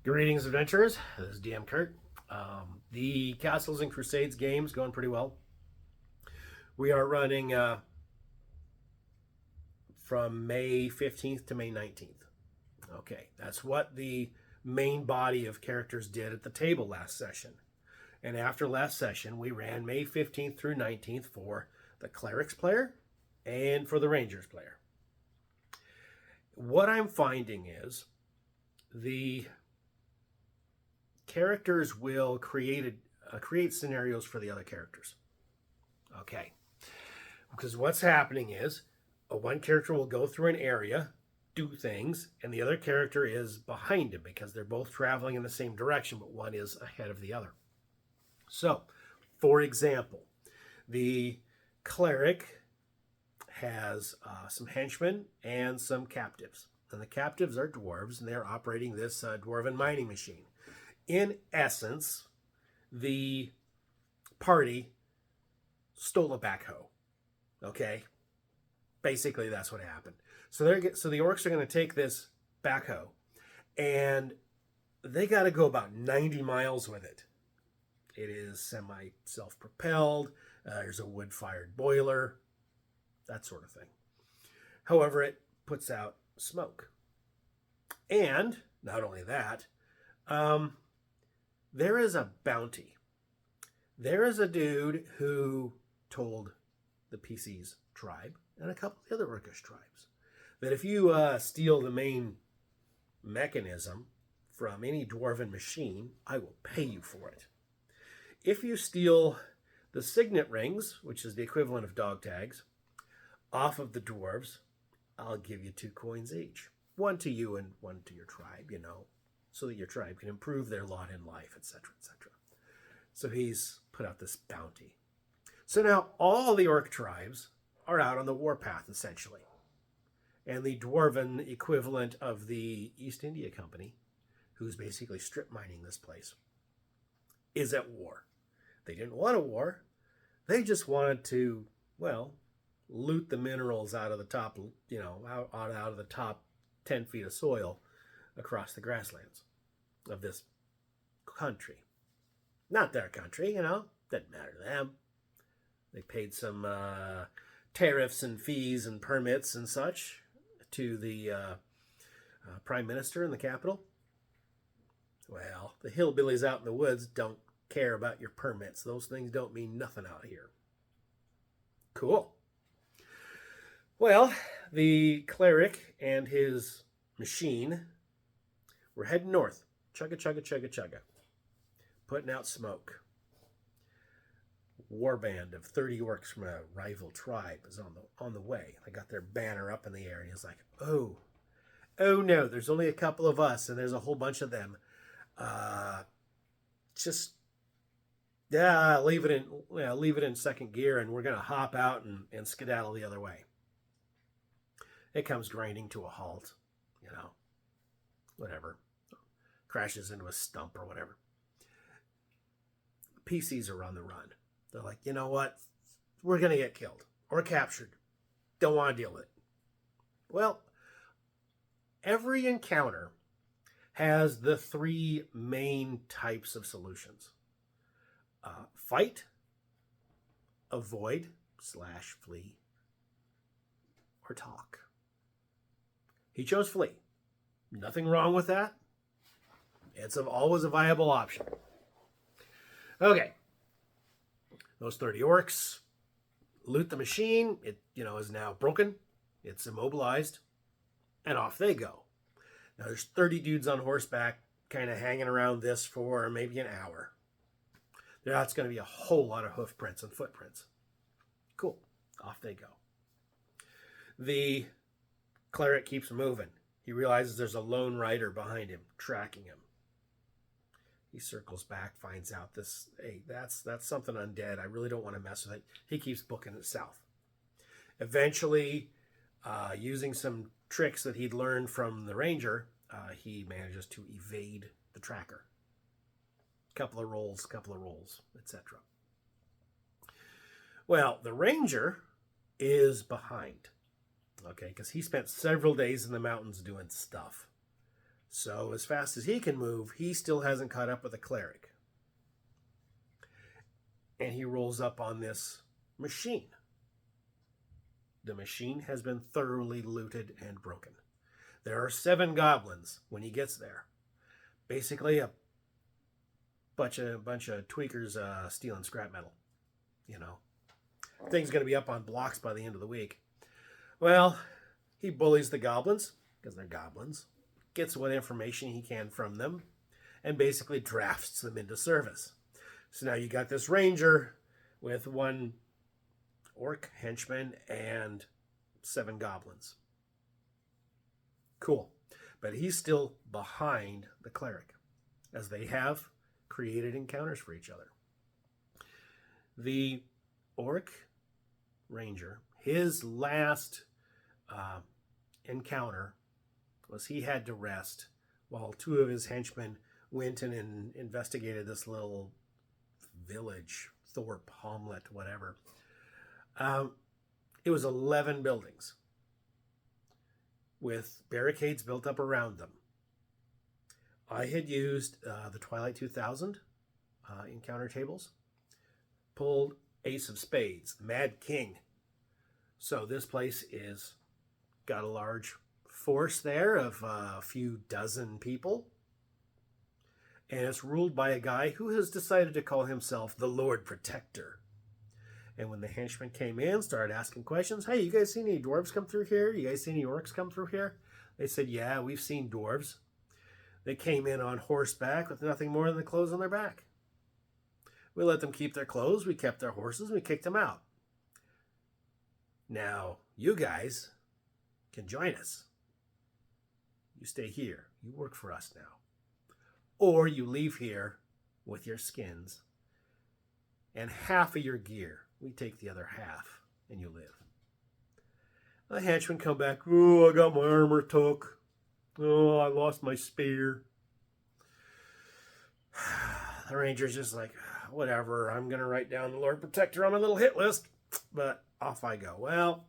Greetings, adventurers. This is DM Kurt. The Castles and Crusades game's going pretty well. We are running from May 15th to May 19th. Okay, that's what the main body of characters did at the table last session. And after last session, we ran May 15th through 19th for the Clerics player and for the Rangers player. What I'm finding is the characters will create scenarios for the other characters. Okay. Because what's happening is one character will go through an area, do things, and the other character is behind him because they're both traveling in the same direction, but one is ahead of the other. So, for example, the cleric has some henchmen and some captives. And the captives are dwarves, and they're operating this dwarven mining machine. In essence, the party stole a backhoe. Okay? Basically, that's what happened. So the orcs are going to take this backhoe, and they got to go about 90 miles with it. It is semi-self-propelled. There's a wood-fired boiler, that sort of thing. However, it puts out smoke. And not only that, there is a bounty. There is a dude who told the PC's tribe and a couple of the other Orcish tribes that if you steal the main mechanism from any dwarven machine, I will pay you for it. If you steal the signet rings, which is the equivalent of dog tags, off of the dwarves, I'll give you 2 coins each. One to you and one to your tribe, so that your tribe can improve their lot in life, etc., etc. So he's put out this bounty. So now all the orc tribes are out on the warpath, essentially. And the dwarven equivalent of the East India Company, who's basically strip mining this place, is at war. They didn't want a war. They just wanted to, loot the minerals out of the top, out of the top 10 feet of soil across the grasslands of this country. Not their country, didn't matter to them. They paid some tariffs and fees and permits and such to the prime minister in the capital. Well, the hillbillies out in the woods don't care about your permits. Those things don't mean nothing out here. Cool. Well, the cleric and his machine were heading north. Chugga, chugga, chugga, chugga. Putting out smoke. Warband of 30 orcs from a rival tribe is on the way. They got their banner up in the air, and he's like, oh no, there's only a couple of us, and there's a whole bunch of them. Leave it in second gear, and we're gonna hop out and skedaddle the other way. It comes grinding to a halt, whatever. Crashes into a stump or whatever. PCs are on the run. They're like, you know what? We're going to get killed or captured. Don't want to deal with it. Well, every encounter has the 3 main types of solutions. Fight, avoid / flee, or talk. He chose flee. Nothing wrong with that. It's always a viable option. Okay. Those 30 orcs loot the machine. It, is now broken. It's immobilized. And off they go. Now there's 30 dudes on horseback kind of hanging around this for maybe an hour. That's going to be a whole lot of hoof prints and footprints. Cool. Off they go. The cleric keeps moving. He realizes there's a lone rider behind him, tracking him. He circles back, finds out that's something undead. I really don't want to mess with it. He keeps booking it south. Eventually, using some tricks that he'd learned from the ranger, he manages to evade the tracker. Couple of rolls, etc. Well, the ranger is behind. Okay, because he spent several days in the mountains doing stuff. So as fast as he can move, he still hasn't caught up with the cleric. And he rolls up on this machine. The machine has been thoroughly looted and broken. There are 7 goblins when he gets there. Basically a bunch of tweakers stealing scrap metal. You know, thing's going to be up on blocks by the end of the week. Well, he bullies the goblins, because they're goblins, gets what information he can from them, and basically drafts them into service. So now you got this ranger with 1 orc henchman and 7 goblins. Cool. But he's still behind the cleric, as they have created encounters for each other. The orc ranger, his last encounter was he had to rest while 2 of his henchmen went and investigated this little village, Thorpe, Hamlet, whatever. It was 11 buildings with barricades built up around them. I had used the Twilight 2000 encounter tables, pulled Ace of Spades, Mad King. So this place is got a large force there of a few dozen people. And it's ruled by a guy who has decided to call himself the Lord Protector. And when the henchmen came in, started asking questions, hey, you guys seen any dwarves come through here? You guys seen any orcs come through here? They said, yeah, we've seen dwarves. They came in on horseback with nothing more than the clothes on their back. We let them keep their clothes, we kept their horses, we kicked them out. Now, you guys can join us. You stay here. You work for us now. Or you leave here with your skins and half of your gear. We take the other half and you live. The henchmen come back. Oh, I got my armor took. Oh, I lost my spear. The ranger's just like, whatever. I'm going to write down the Lord Protector on my little hit list. But off I go. Well,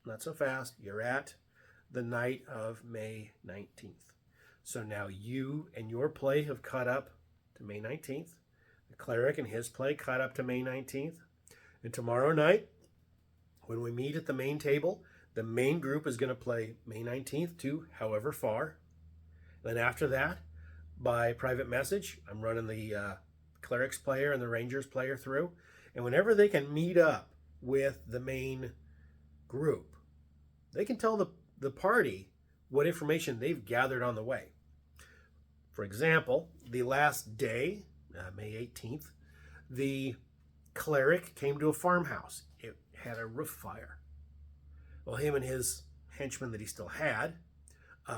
not so fast. You're at the night of May 19th. So now you and your play have caught up to May 19th. The cleric and his play caught up to May 19th. And tomorrow night, when we meet at the main table, the main group is going to play May 19th to however far. Then after that, by private message, I'm running the cleric's player and the ranger's player through. And whenever they can meet up with the main group, they can tell the party what information they've gathered on the way. For example, the last day, May 18th, the cleric came to a farmhouse. It had a roof fire. Well, him and his henchmen that he still had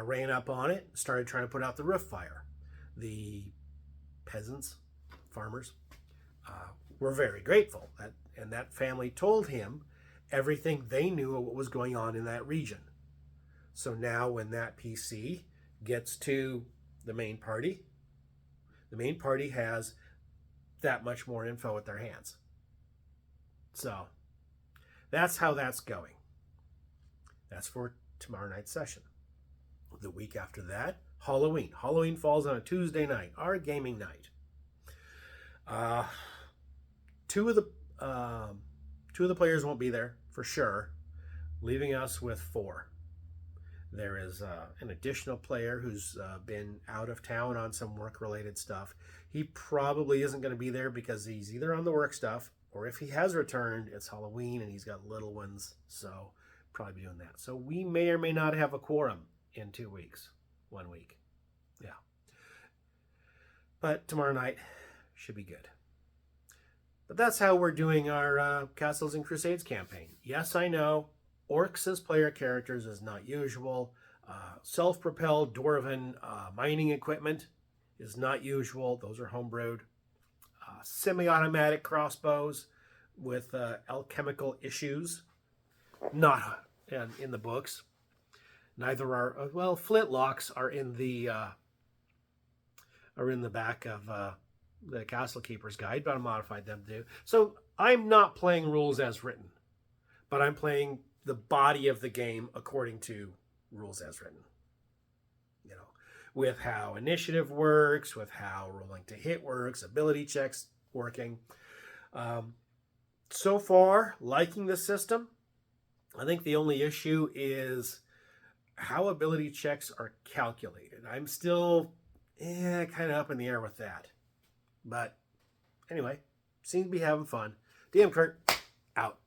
ran up on it, started trying to put out the roof fire. The peasants, farmers, were very grateful. And that family told him everything they knew of what was going on in that region. So now when that PC gets to the main party has that much more info at their hands. So that's how that's going. That's for tomorrow night's session. The week after that, Halloween. Halloween falls on a Tuesday night, our gaming night. Two of the players won't be there for sure, leaving us with 4. There is an additional player who's been out of town on some work-related stuff. He probably isn't going to be there because he's either on the work stuff, or if he has returned, it's Halloween and he's got little ones, so probably be doing that. So we may or may not have a quorum in 2 weeks, 1 week. Yeah. But tomorrow night should be good. But that's how we're doing our Castles and Crusades campaign. Yes, I know. Orcs as player characters is not usual. Self-propelled Dwarven mining equipment is not usual. Those are homebrewed. Semi-automatic crossbows with alchemical issues, not in the books. Neither are, well, flintlocks are in the back of the Castle Keeper's Guide, but I modified them too. So I'm not playing rules as written, but I'm playing the body of the game according to rules as written. You know, with how initiative works, with how rolling to hit works, ability checks working. So far, liking the system. I think the only issue is how ability checks are calculated. I'm still kind of up in the air with that. But anyway, seem to be having fun. DM Kurt, out.